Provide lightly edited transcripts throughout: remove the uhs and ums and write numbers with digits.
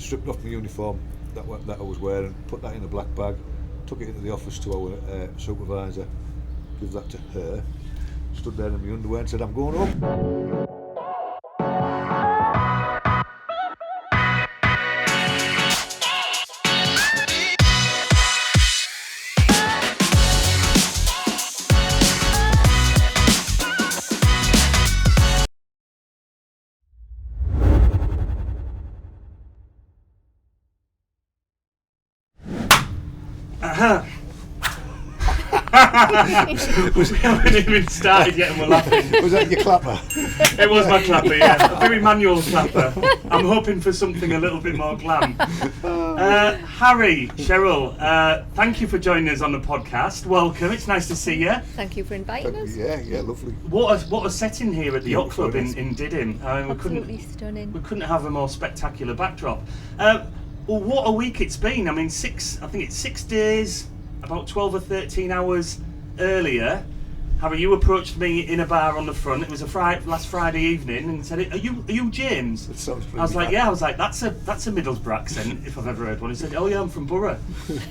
stripped off my uniform that I was wearing, put that in a black bag, took it into the office to our supervisor, give that to her, stood there in my underwear and said, I'm going home. We haven't even started yet and we're laughing. Was that your clapper? It was my clapper, yeah. A very manual clapper. I'm hoping for something a little bit more glam. Harry Cheryl, thank you for joining us on the podcast. Welcome, it's nice to see you. Thank you for inviting us. Yeah, lovely. What a setting here at the Yacht Club in Didim. Absolutely stunning. We couldn't have a more spectacular backdrop. Well, what a week it's been. I mean, I think it's 6 days, about 12 or 13 hours earlier. Harry, you approached me in a bar on the front. It was last Friday evening, and said, "Are you James?" It sounds pretty I was like, bad. "Yeah." I was like, "That's a Middlesbrough accent, if I've ever heard one." He said, "Oh yeah, I'm from Borough."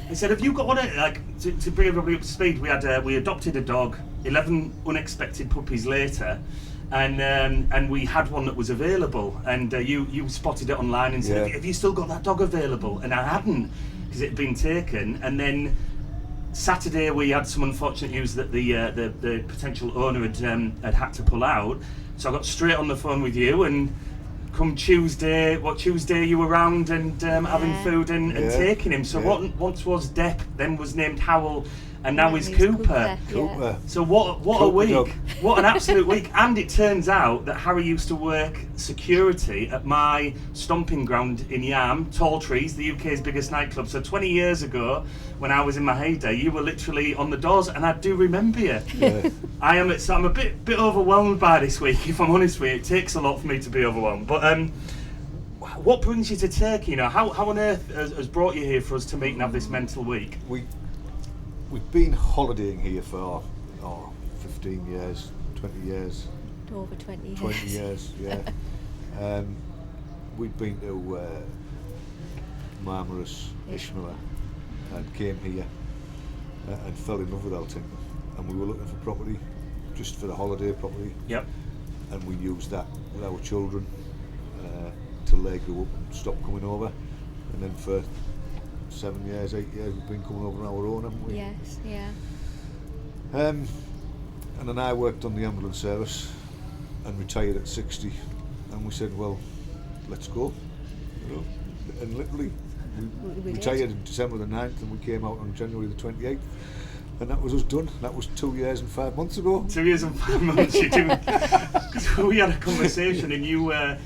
He said, "Have you got one?" To bring everybody up to speed, we adopted a dog. 11 unexpected puppies later. And we had one that was available, and you spotted it online and said, "Have you still got that dog available?" And I hadn't, because it had been taken. And then Saturday we had some unfortunate news that the potential owner had to pull out. So I got straight on the phone with you, and come Tuesday you were around and having food and taking him. So what once was Depp, then was named Howell, and now he's Cooper. Cooper. So what Cooper a week. dog. What an absolute week. And it turns out that Harry used to work security at my stomping ground in Yam, Tall Trees, the UK's biggest nightclub. So 20 years ago, when I was in my heyday, you were literally on the doors, and I do remember you. Yeah. I'm a bit overwhelmed by this week, if I'm honest with you. It takes a lot for me to be overwhelmed. But what brings you to Turkey? You know, how on earth has brought you here for us to meet and have this mental week? We've been holidaying here for 15 years, 20 years. Over 20 years. 20 years, yeah. We'd been to Marmaris, Ishmael, and came here and fell in love with Altington. And we were looking for property, just for the holiday property. Yep. And we used that with our children till they grew up and stopped coming over. And then for 7 years, 8 years, we've been coming over on our own, haven't we? Yes, yeah. And then I worked on the ambulance service and retired at 60, and we said, well, let's go, you know. And literally we retired on December the 9th, and we came out on January the 28th, and that was us done. That was 2 years and 5 months ago. 2 years and 5 months. You do. We had a conversation, and you were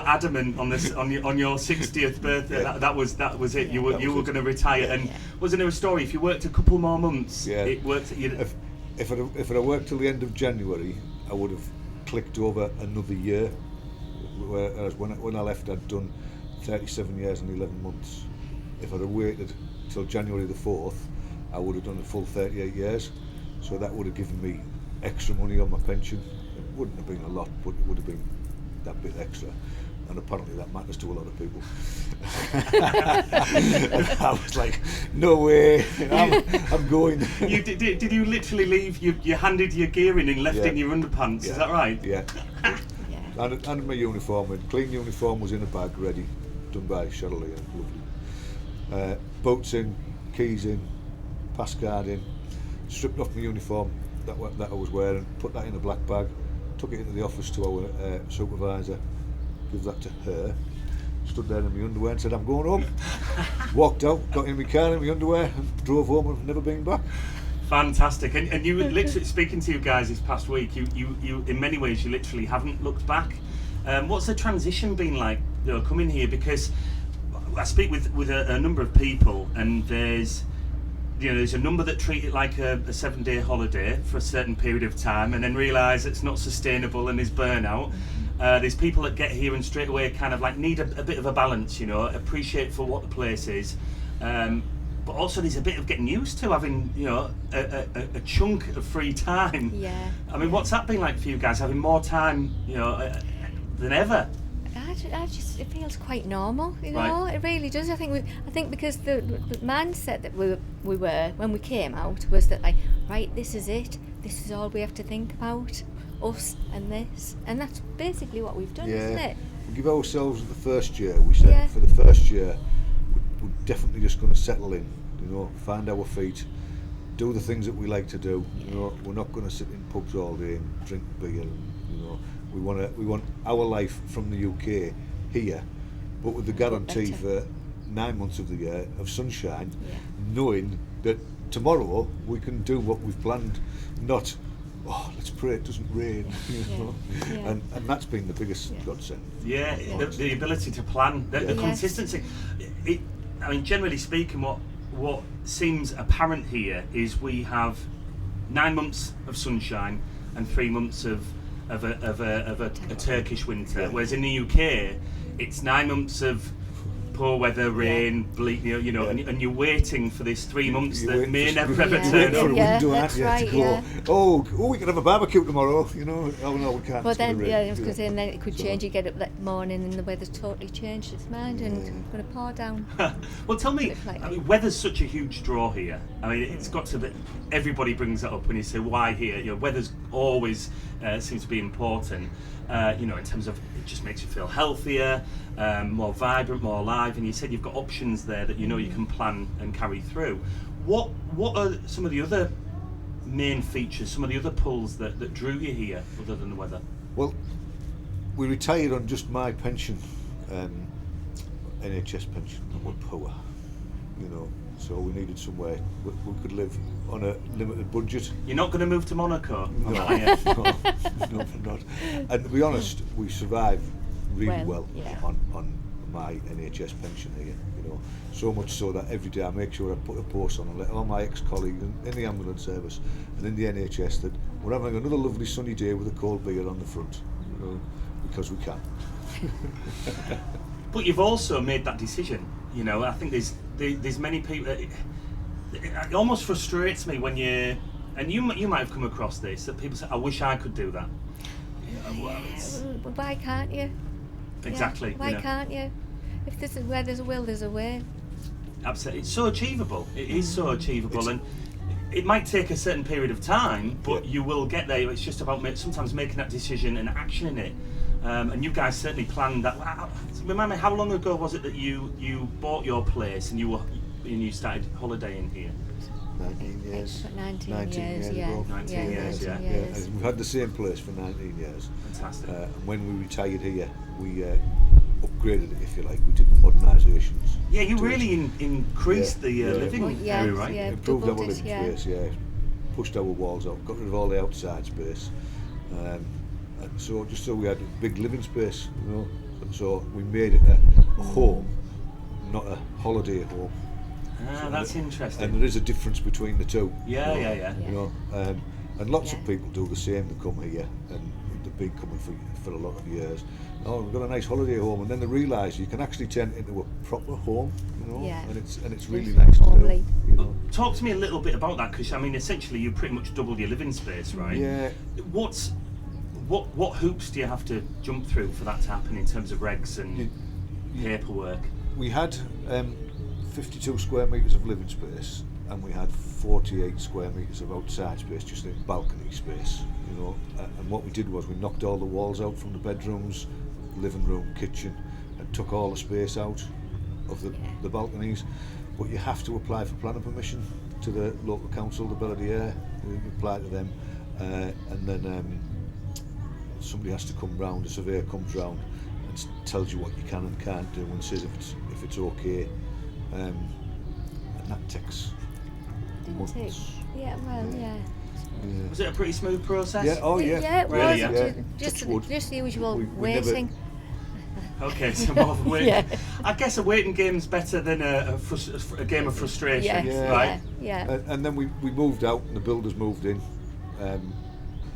adamant on this on your 60th birthday. Yeah. That was it. You were going to retire, and Yeah. wasn't there a story? If you worked a couple more months, Yeah. it worked. If I'd worked till the end of January, I would have clicked over another year. Whereas when I left, I'd done 37 years and 11 months. If I'd have waited till January the 4th, I would have done a full 38 years. So that would have given me extra money on my pension. It wouldn't have been a lot, but it would have been that bit extra. And apparently that matters to a lot of people. And I was like, no way, I'm going. Did you literally leave? You handed your gear in and left in your underpants. Yeah. Is that right? Yeah. Yeah. And my uniform, and clean uniform was in a bag ready, done by Cheryl, lovely. Boots in, keys in, pass card in, stripped off my uniform that I was wearing, put that in a black bag, took it into the office to our supervisor, give that to her, stood there in my underwear and said, I'm going home. Walked out, got in my car in my underwear and drove home and never been back. Fantastic. And you literally, speaking to you guys this past week, you in many ways you literally haven't looked back. What's the transition been like, you know, coming here? Because I speak with a number of people, and there's a number that treat it like a 7-day holiday for a certain period of time and then realise it's not sustainable and is burnout. There's people that get here and straight away kind of like need a bit of a balance, you know, appreciate for what the place is. But also there's a bit of getting used to having, you know, a chunk of free time. Yeah. I mean, what's that been like for you guys, having more time, you know, than ever? I I just it feels quite normal, you know. Right. It really does. I think because the mindset that we were when we came out was that like, right, this is it. This is all we have to think about, us and this, and that's basically what we've done, isn't it? We give ourselves the first year. We said for the first year, we're definitely just going to settle in, you know, find our feet, do the things that we like to do. You know, we're not going to sit in pubs all day and drink beer. And, you know, we want our life from the UK here, but with the guarantee for 9 months of the year of sunshine, knowing that tomorrow we can do what we've planned, not let's pray it doesn't rain, you know. And that's been the biggest godsend. The ability to plan, the consistency. I mean, generally speaking, what seems apparent here is we have 9 months of sunshine and 3 months of a Turkish winter, whereas in the UK it's 9 months of poor weather, rain, bleak, you know, and you're waiting for this 3 months that may never ever turn up. That's right. Oh, we can have a barbecue tomorrow, you know. Oh no, we can't. But then, I was going to say, and then it could change. You get up that morning and the weather's totally changed its mind and it's going to pour down. Well, tell me, I mean, weather's such a huge draw here. I mean, it's got to be. Everybody brings it up when you say why here. You know, weather's always seems to be important. You know, in terms of it just makes you feel healthier, more vibrant, more alive, and you said you've got options there that you know you can plan and carry through. What are some of the other main features, some of the other pulls that drew you here, other than the weather? Well, we retired on just my pension, NHS pension, and we're poor, you know. So we needed somewhere we could live on a limited budget. You're not going to move to Monaco? No, no, we're not. And to be honest, we survive really well on my NHS pension here, you know. So much so that every day I make sure I put a post on and let all my ex-colleagues in the ambulance service and in the NHS that we're having another lovely sunny day with a cold beer on the front, you know, because we can. But you've also made that decision, you know. I think there's many people. It almost frustrates me when you might have come across this, that people say, "I wish I could do that." Well, why can't you? Exactly. Why can't you? If this is where there's a will, there's a way. Absolutely, it's so achievable. It is so achievable, and it might take a certain period of time, but you will get there. It's just about sometimes making that decision and actioning it. And you guys certainly planned that. Remind me, how long ago was it that you bought your place and you started holidaying here? 19 years. 19 years ago. 19 years, yeah. And we've had the same place for 19 years. Fantastic. And when we retired here, we upgraded it, if you like. We did modernisations. Yeah, you really increased the living area, right? Yeah, improved our living space, pushed our walls out, got rid of all the outside space. And so just so we had a big living space, you know. And so we made it a home, not a holiday home. So that's interesting. And there is a difference between the two. Yeah. You know, and lots of people do the same. They come here and they've been coming for a lot of years. Oh, we've got a nice holiday home, and then they realise you can actually turn it into a proper home, you know. And it's really nice to do. You know? Talk to me a little bit about that, because I mean, essentially, you pretty much doubled your living space, right? Yeah. What hoops do you have to jump through for that to happen in terms of regs and paperwork? We had 52 square metres of living space, and we had 48 square metres of outside space, just in balcony space, you know. And what we did was we knocked all the walls out from the bedrooms, living room, kitchen, and took all the space out of the balconies. But you have to apply for planning permission to the local council, the Belvedere. You apply to them, and then somebody has to come round. A surveyor comes round and tells you what you can and can't do, and says if it's okay, and that takes months. Was it a pretty smooth process? Yeah. Oh yeah. Yeah, it was. Really, Just the usual we waiting. Okay, so more of a waiting. I guess a waiting game's better than a game of frustration, right? Yeah. And then we moved out, and the builders moved in. I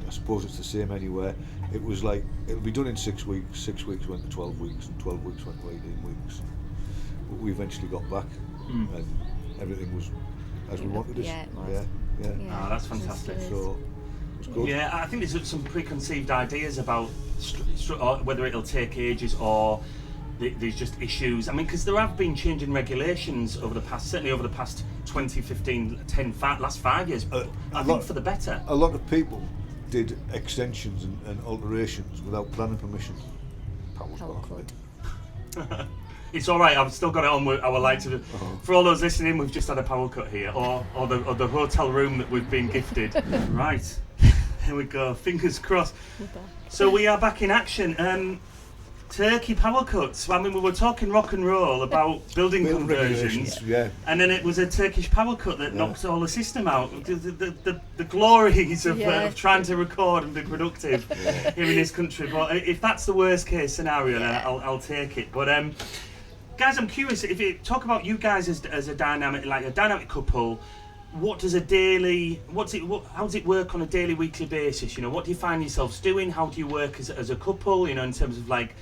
suppose it's the same anywhere. It was like, it'll be done in 6 weeks. 6 weeks went to 12 weeks, and 12 weeks went to 18 weeks. But we eventually got back, and everything was as we wanted it. Yeah, it was. Yeah. Oh, that's fantastic. So was good. Yeah, I think there's some preconceived ideas about or whether it'll take ages or there's just issues. I mean, because there have been changing regulations certainly over the past 20, 15, 10, last 5 years. I think for the better. A lot of people did extensions and alterations without planning permission. How could? It's all right. I've still got it on our lights. For all those listening, we've just had a power cut here, or the hotel room that we've been gifted. Right, here we go. Fingers crossed. So we are back in action. Turkey power cuts. I mean, we were talking rock and roll about building conversions, yeah. And then it was a Turkish power cut that knocked all the system out. The glories of trying to record and be productive here in this country. But if that's the worst case scenario, then I'll take it. But guys, I'm curious if you talk about you guys as a dynamic couple. What does how does it work on a daily, weekly basis? You know, what do you find yourselves doing? How do you work as a couple? You know, in terms of like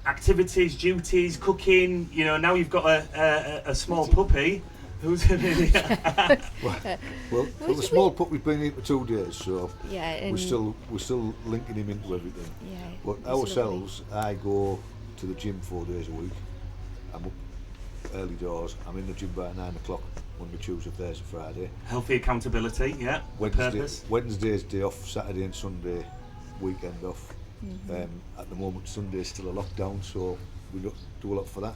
activities, duties, cooking. You know, now you've got a small puppy. Who's well, the small puppy's been here for 2 days, so we're still linking him into everything. Yeah. But ourselves, I go to the gym 4 days a week. I'm up early doors. I'm in the gym by 9 o'clock. Monday, Tuesday, Thursday, Friday. Healthy accountability, yeah. Wednesday's day off, Saturday and Sunday, weekend off. At the moment, Sunday's still a lockdown, so we don't do a lot for that.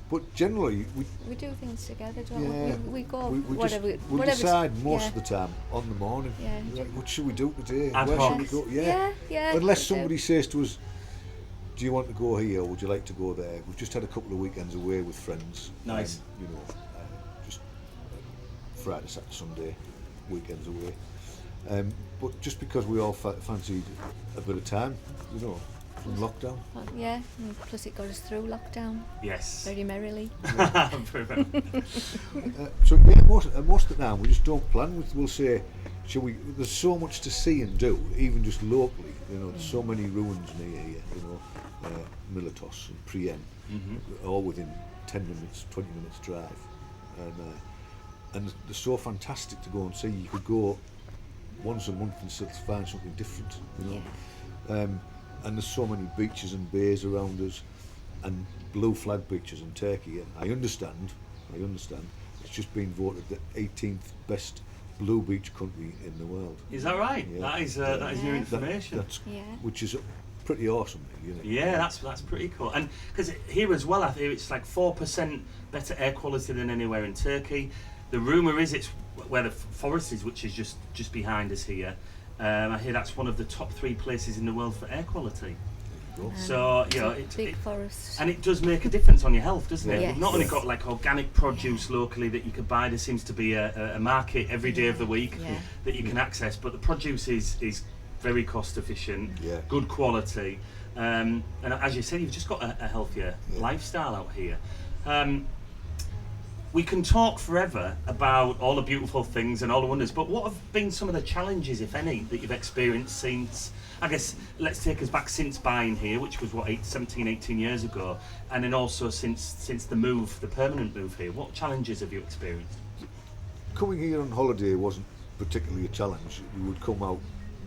But generally, we do things together, don't we? We go we decide most of the time on the morning. Yeah. Like, what should we do today? Where should we go? Yeah. Unless somebody says to us, do you want to go here or would you like to go there? We've just had a couple of weekends away with friends. Nice. You know, just Friday, Saturday, Sunday, weekends away. But just because we all fancied a bit of time, you know, from lockdown. Yeah, and plus it got us through lockdown. Yes. Very merrily. So yeah, most of the time we just don't plan. We'll say, shall we? There's so much to see and do, even just locally. You know, there's so many ruins near here. You know, Militos and Prien, all within 10 minutes, 20 minutes drive, and they're so fantastic to go and see. You could go once a month and still find something different. You know. Yeah. And there's so many beaches and bays around us, and blue flag beaches in Turkey. And I understand. It's just been voted the 18th best blue beach country in the world. Is that right? Yeah. That is new information. Which is pretty awesome, you know. Yeah, that's pretty cool. And because here as well, I think it's like 4% better air quality than anywhere in Turkey. The rumour is it's where the forest is, which is just behind us here. I hear that's one of the top 3 places in the world for air quality. So, you know, it's big forest. And it does make a difference on your health, doesn't it? Yes. We've not only got like organic produce locally that you could buy, there seems to be a market every day of the week that you can access, but the produce is very cost efficient, good quality, and as you say, you've just got a healthier lifestyle out here. We can talk forever about all the beautiful things and all the wonders, but what have been some of the challenges, if any, that you've experienced since, I guess, let's take us back since buying here, which was, 17, 18 years ago, and then also since the permanent move here. What challenges have you experienced? Coming here on holiday wasn't particularly a challenge. We would come out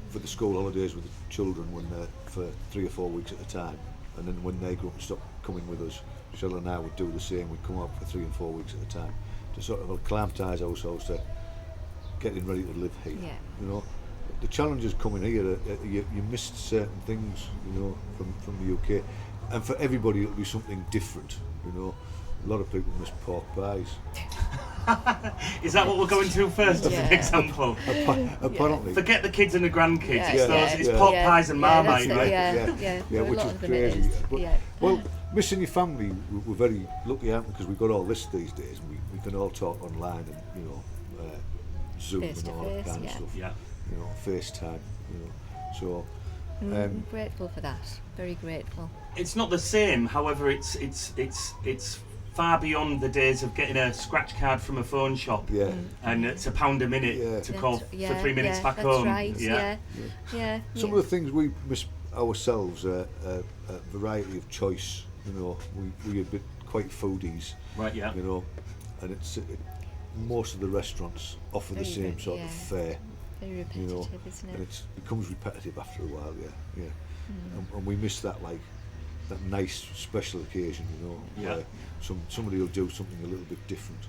for the school holidays with the children for 3 or 4 weeks at a time, and then when they grew up and stopped coming with us, Cheryl and I would do the same. We'd come out for 3 and 4 weeks at a time to sort of acclimatise ourselves to getting ready to live here. Yeah. You know, the challenges coming here, you missed certain things, you know, from the UK, and for everybody it'll be something different. You know, a lot of people miss pork pies. Is that what we're going to first as an example? Apparently. Forget the kids and the grandkids. Yeah. It's pork pies and Marmite, right? Yeah, which is crazy. Well, missing your family, we're very lucky, aren't we? Because we've got all this these days, and we can all talk online and, you know, Zoom and all that kind of stuff. Yeah. You know, FaceTime. You know, so. I'm grateful for that. Very grateful. It's not the same. However, it's far beyond the days of getting a scratch card from a phone shop and it's £1 a minute to call for 3 minutes back home. Right. Yeah. Some of the things we miss ourselves are a variety of choice. You know, we're a bit quite foodies. Right. Yeah. You know, and most of the restaurants offer the same sort of fare. very repetitive, isn't it? And it becomes repetitive after a while. And we miss that that nice special occasion, where somebody will do something a little bit different.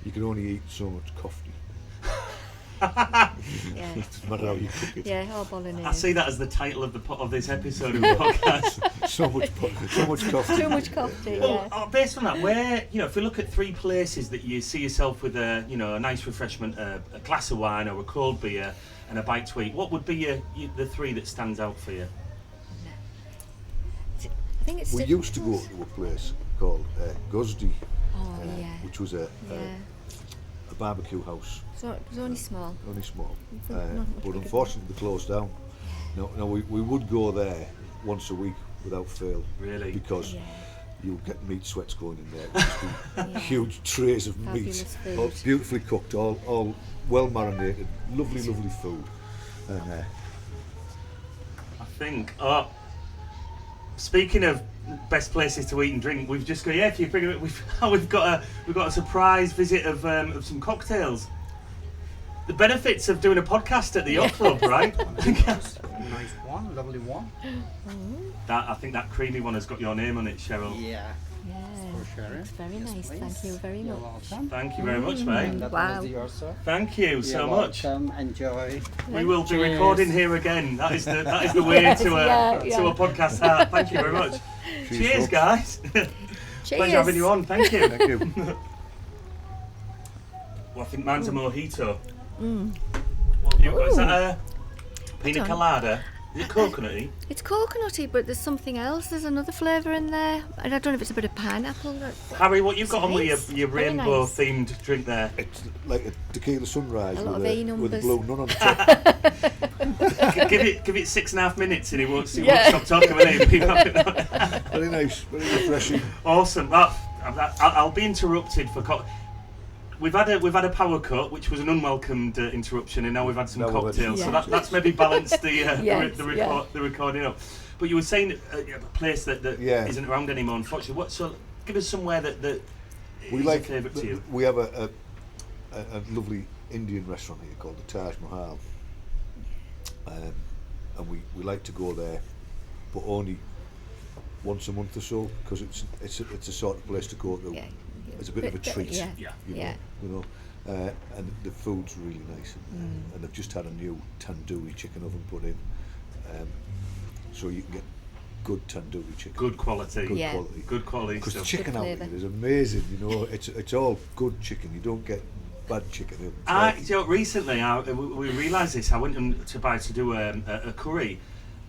You can only eat so much coffee. Yeah. It doesn't matter how you cook it. Yeah, or bolognese. I see that as the title of this episode of the podcast. So much coffee. Too much coffee. Well, based on that, where if we look at 3 places that you see yourself with a nice refreshment, a glass of wine or a cold beer and a bite to eat, what would be the 3 that stands out for you? I think it's We used to go to a place called Guzdi, which was a barbecue house. So it was only small. Only small. Not much But bigger unfortunately they closed down. No, we would go there once a week without fail. Really? Because Yeah. you would get meat sweats going in there. It would just be huge trays of meat. Fabulous food. All beautifully cooked, all well marinated, lovely food. And I think. Speaking of best places to eat and drink, we've just got if you bring it, we've got a surprise visit of some cocktails. The benefits of doing a podcast at the Yacht Club, right? Nice one, lovely one. I think that creamy one has got your name on it, Cheryl. Yeah. Yeah, For sharing. it's very Yes, nice. please. Thank you very You're much. welcome. Thank you very much, And mate. that Wow. one is yours, sir. Thank you so You're much. welcome. Enjoy. We will be Cheers. recording here again. That is the way to a podcast hat. Thank you very much. Cheers, folks. guys. Cheers. Pleasure having you on. Thank you. thank you. Well, I think mine's a mojito. What have you got? Is that a pina don't- colada? Is it coconutty? It's coconutty, but there's something else. There's another flavour in there. And I don't know if it's a bit of pineapple. Harry, what you've got on with Nice. your Very rainbow nice. themed drink there? It's like a tequila sunrise A lot of with A a numbers. blue nun on the top. give it 6.5 minutes and he won't Yeah. stop talking, will he? Very nice, very refreshing. Awesome. Well, I'll be interrupted for. We've had a power cut, which was an unwelcomed interruption, and now we've had some Now we've had cocktails. some So that's maybe balanced the Yes, the recording up. But you were saying a place that Yeah. isn't around anymore, unfortunately. So give us somewhere that We is like a favourite to you. We have a lovely Indian restaurant here called the Taj Mahal, and we like to go there, but only once a month or so, because it's a sort of place to go to. Yeah. It's a bit of a treat. Yeah. Yeah. You know, and the food's really nice, and they've just had a new tandoori chicken oven put in, so you can get good tandoori chicken. Good quality. Good Yeah. quality. Good quality Because the stuff. chicken out flavour. here is amazing, it's all good chicken. You don't get bad chicken. Recently, we realised this. I went to buy to do a curry,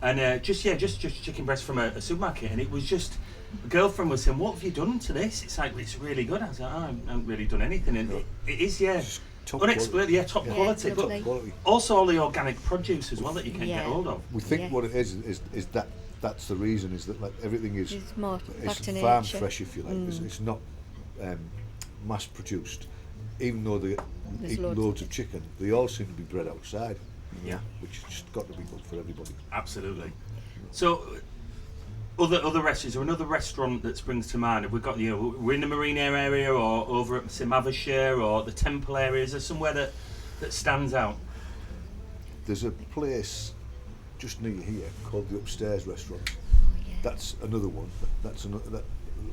and just chicken breast from a supermarket, and it was just. A girlfriend was saying, "What have you done to this?" It's like it's really good. I was like, "I haven't really done anything," and it is, Just top unexplained, top Yeah, quality, it's but lovely. quality. also all the organic produce as well that you can get Yeah. hold of. We think Yeah. what it is that's the reason, is that like everything is It's more back to farm nature. fresh, if you like. It's not mass produced. Even though they There's eat loads loads of of chicken, they all seem to be bred outside. Yeah. Which has just got to be good for everybody. Absolutely. So, other restaurants. Is there another restaurant that springs to mind? Have we got we're in the Marine area, or over at Simavashire, or the Temple area? Is there somewhere that stands out? There's a place just near here called the Upstairs Restaurant. Yeah. That's another one. That's another.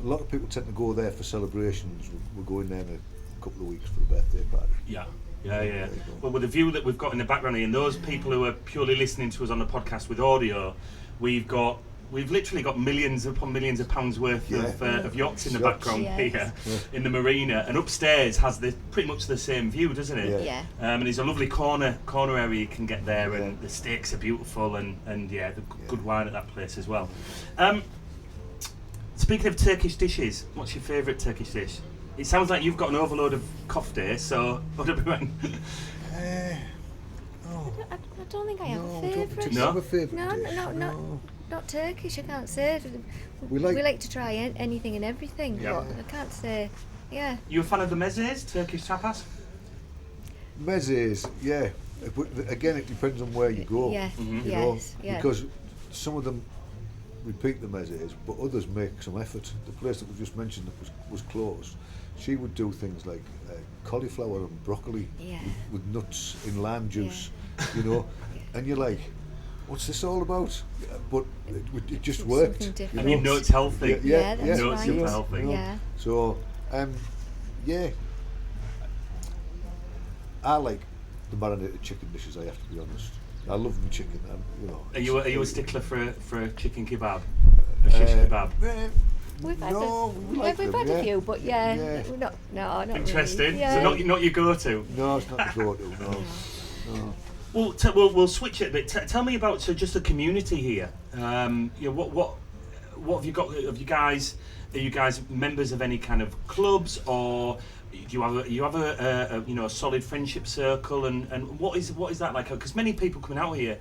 A lot of people tend to go there for celebrations. We're going there in a couple of weeks for a birthday party. Yeah. There you go. Well, with the view that we've got in the background here, and those people who are purely listening to us on the podcast with audio, we've literally got millions upon millions of pounds worth of yachts in the Yachts. background Yes. here in the marina, and upstairs has pretty much the same view, doesn't it? Yeah. And there's a lovely corner area you can get there, and the steaks are beautiful, and the good wine at that place as well. Speaking of Turkish dishes, what's your favourite Turkish dish? It sounds like you've got an overload of kofta, so what do we want? I don't think I have a favourite. No? Have a favourite No, dish? not Turkish. I can't say. We We like- like to try anything and everything. Yeah. But I can't say. Yeah. You a fan of the mezes, Turkish tapas? Mezes, yeah. But again, it depends on where you go. Yeah. Mhm. You know, Yes. Yeah. because some of them repeat them as it is, but others make some effort. The place that we just mentioned that was closed, she would do things like cauliflower and broccoli with nuts in lime juice, you know, and you're like, what's this all about? But it just worked. And you know it's healthy. Yeah, that's you know it's right. super healthy. You know? Yeah. So, I like the marinated chicken dishes, I have to be honest. I love my chicken, you know. Are you a stickler for a chicken kebab? A shish kebab? We've had we've a few, but we're not. No, not Interesting. Really. Yeah. So not your go-to. No, it's not the go-to. No. Well, we'll switch it a bit. Tell me about just the community here. What have you got? Are you guys members of any kind of clubs, or do you have a solid friendship circle? And what is that like? Because many people coming out here,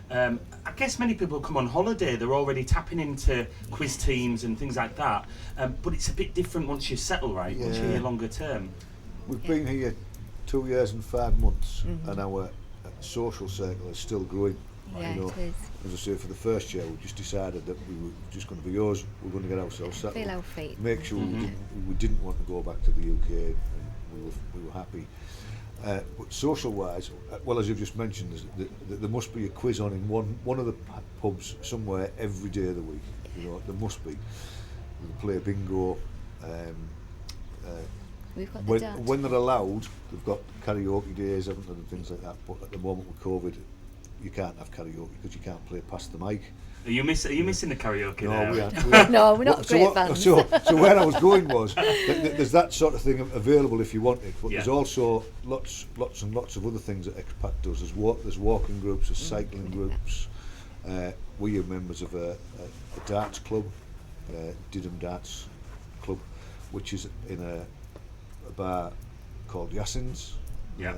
I guess many people come on holiday. They're already tapping into quiz teams and things like that. But it's a bit different once you settle, right? Once you're here longer term. We've been here 2 years and 5 months, and our social circle is still growing. Yeah, you know, it is. as I say, for the first year, we just decided that we were just going to be yours. We're going to get ourselves settled. Feel our feet. Make sure we didn't want to go back to the UK. And we were happy. But social-wise, well, as you've just mentioned, there must be a quiz on in one of the pubs somewhere every day of the week. You know, there must be. We play bingo. We've got the dart. When they're allowed, they've got karaoke days, haven't they, and things like that. But at the moment with COVID, you can't have karaoke because you can't play past the mic. Are you missing the karaoke? No, there? we aren't. No, we're not great fans. So where I was going was, there's that sort of thing available if you want it, but there's also lots and lots of other things that Expat does. There's walking groups, there's cycling groups. We are members of a darts club, Didim Darts Club, which is in a bar called Yasin's. Yeah.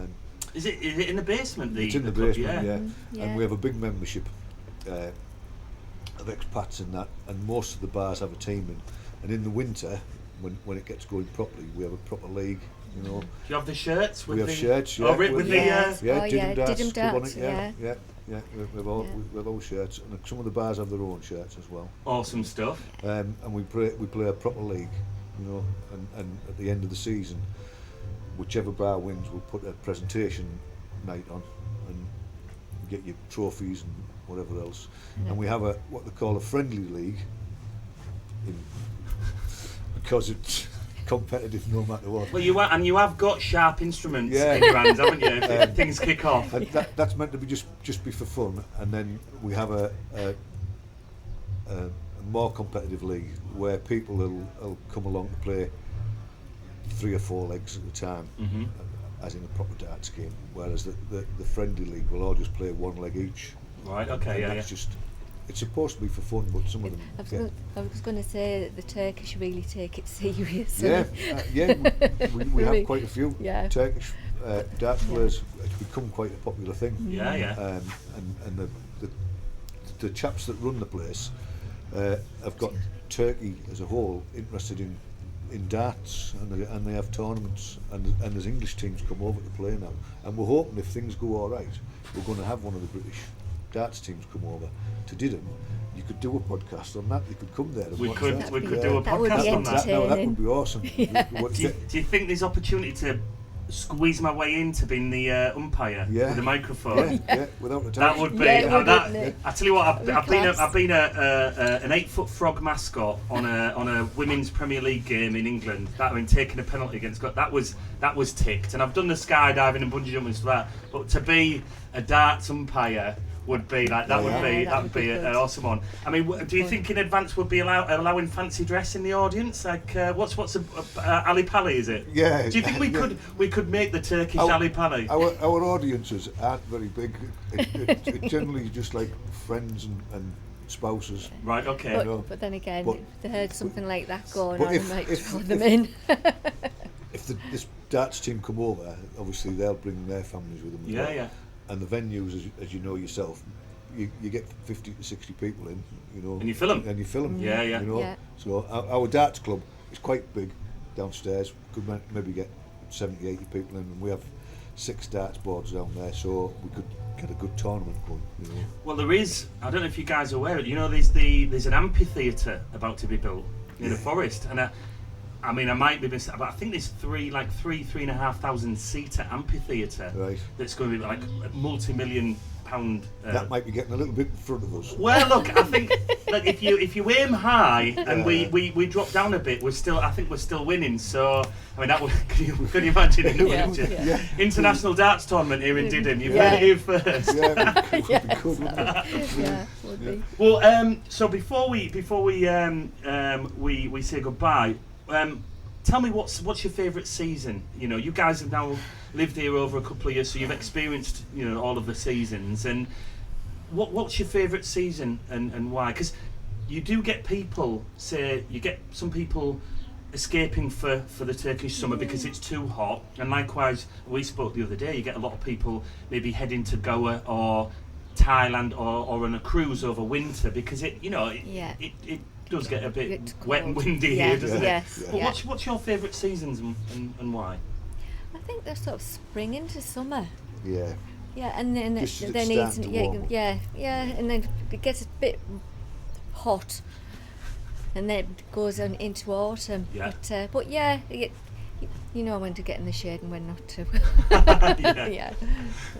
Is it in the basement? It's in the club? basement, yeah. And we have a big membership of expats in that, and most of the bars have a team in. And in the winter, when it gets going properly, we have a proper league. You know. Do you have the shirts? We have shirts. Yeah. Oh, with the Didim Darts. Yeah. We have all shirts, and some of the bars have their own shirts as well. Awesome stuff. And we play a proper league, you know, and at the end of the season, whichever bar wins will put a presentation night on and get your trophies and whatever else. And we have what they call a friendly league, because it's competitive no matter what. Well, you have got sharp instruments in your hands, haven't you? If things kick off. And that's meant to be just be for fun, and then we have a more competitive league where people will come along to play 3 or 4 legs at a time, as in a proper darts game. Whereas the friendly league will all just play 1 leg each. Right. Okay. And Yeah. It's supposed to be for fun, but some of them. I was going to say that the Turkish really take it seriously. We have quite a few Turkish darts players. It's become quite a popular thing. Yeah. And the chaps that run the place have got Turkey as a whole interested in darts, and they have tournaments, and there's English teams come over to play now. And we're hoping if things go all right, we're going to have one of the British darts teams come over to Didim. You could do a podcast on that. You could come there. We could do a That would be podcast on that. That would be awesome. Do you think there's opportunity to squeeze my way into being the umpire with a microphone? Yeah, without a doubt. That would be. I tell you what, I've been an 8-foot frog mascot on a women's Premier League game in England. Taking a penalty against Scotland. That was ticked, and I've done the skydiving and bungee jumping for that. But to be a darts umpire would be like that. Would be an awesome one. I mean, do you think in advance would be allowing fancy dress in the audience? Like what's Ali Pali? Is it? Yeah. Do you think we could make the Turkish Ali Pali? Our audiences aren't very big. It's generally just like friends and spouses. Right. Okay. But then again, if they heard something like that going on, they might throw them in. If this darts team come over, obviously they'll bring their families with them. Yeah. And the venues, as you know yourself, you get 50 to 60 people in, you know. And you fill them. Yeah. You know. So our darts club is quite big downstairs. Could maybe get 70, 80 people in, and we have 6 darts boards down there, so we could get a good tournament going. You know. Well, there is. I don't know if you guys are aware. You know, there's an amphitheatre about to be built in the forest, and I mean, I might be missing, but I think there's 3,500 seater amphitheatre Right. that's going to be like a multi-million-pound. That might be getting a little bit in front of us. Well, look, I think like if you aim high and we drop down a bit, I think we're still winning. So I mean, that would can you imagine in the future? Yeah. International darts tournament here in Didim. You've heard it here first. Yeah, it would be good, wouldn't it? Yeah, would be. Well, so before we say goodbye, tell me what's your favourite season? You know, you guys have now lived here over a couple of years, so you've experienced all of the seasons. And what's your favourite season and why? Because you do get people some people escaping for the Turkish summer because it's too hot, and likewise we spoke the other day. You get a lot of people maybe heading to Goa or Thailand or on a cruise over winter because it does get a bit wet and windy here, doesn't it? Yes. But what's your favourite seasons and why? I think they're sort of spring into summer. Yeah. Yeah, and then Just as it then starts to warm up. yeah, and then it gets a bit hot, and then it goes on into autumn. Yeah. But yeah, you know when to get in the shade and when not to. Yeah.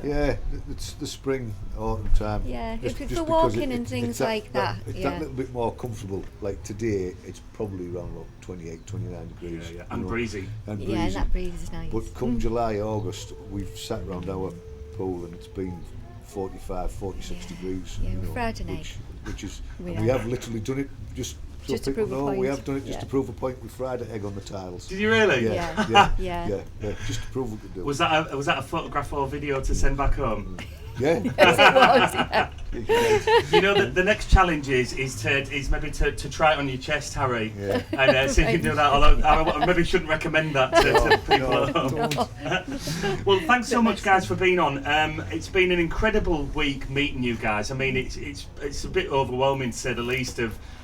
Yeah, it's the spring, autumn time. Yeah, Just for because walking and things it's that, like that. It's Yeah. that little bit more comfortable. Like today, it's probably around about 28, 29 degrees. Yeah, you and know, breezy. And Yeah, breezy. and that breeze is nice. But come July, August, we've sat around our pool and it's been 45, 46 degrees. Yeah, you know, Friday night. Which is, We we have. have literally done it just so Just to people prove a know. We point. have done it just Yeah. to prove a point. We fried an egg on the tiles. Did you really? Yeah, Yeah. yeah, Yeah. yeah, just to prove we could do it. Was that a photograph or video to send back home? Yeah. Yes, it was. Yeah. You know, the next challenge is maybe to try it on your chest, Harry, Yeah. and see if you can do that. Although I maybe shouldn't recommend that to people No, at home. don't. Well, thanks so much, guys, for being on. It's been an incredible week meeting you guys. I mean, it's a bit overwhelming to say the least.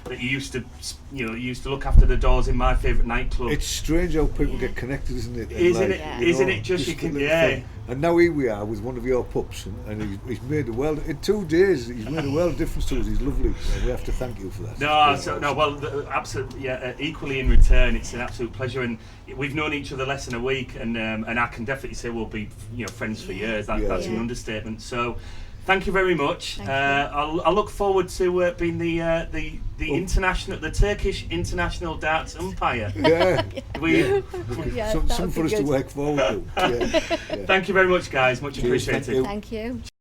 That you used to look after the doors in my favourite nightclub. It's strange how people Yeah. get connected, isn't it? And Isn't like, it? Yeah. you Isn't know, it just you a can? little Yeah. thing. And now here we are with one of your pups, and he's made a world. In 2 days, he's made a world of difference to us. He's lovely. And we have to thank you for that. Absolutely, equally in return, it's an absolute pleasure, and we've known each other less than a week, and I can definitely say we'll be friends for years. That's an Yeah. understatement. So, thank you very much. Thank you. I'll look forward to being the Turkish international darts umpire. Yeah. Yeah, some that would for be us to good. work forward to. Yeah. Thank you very much, guys. Much Cheers, appreciated. thank you. Thank you.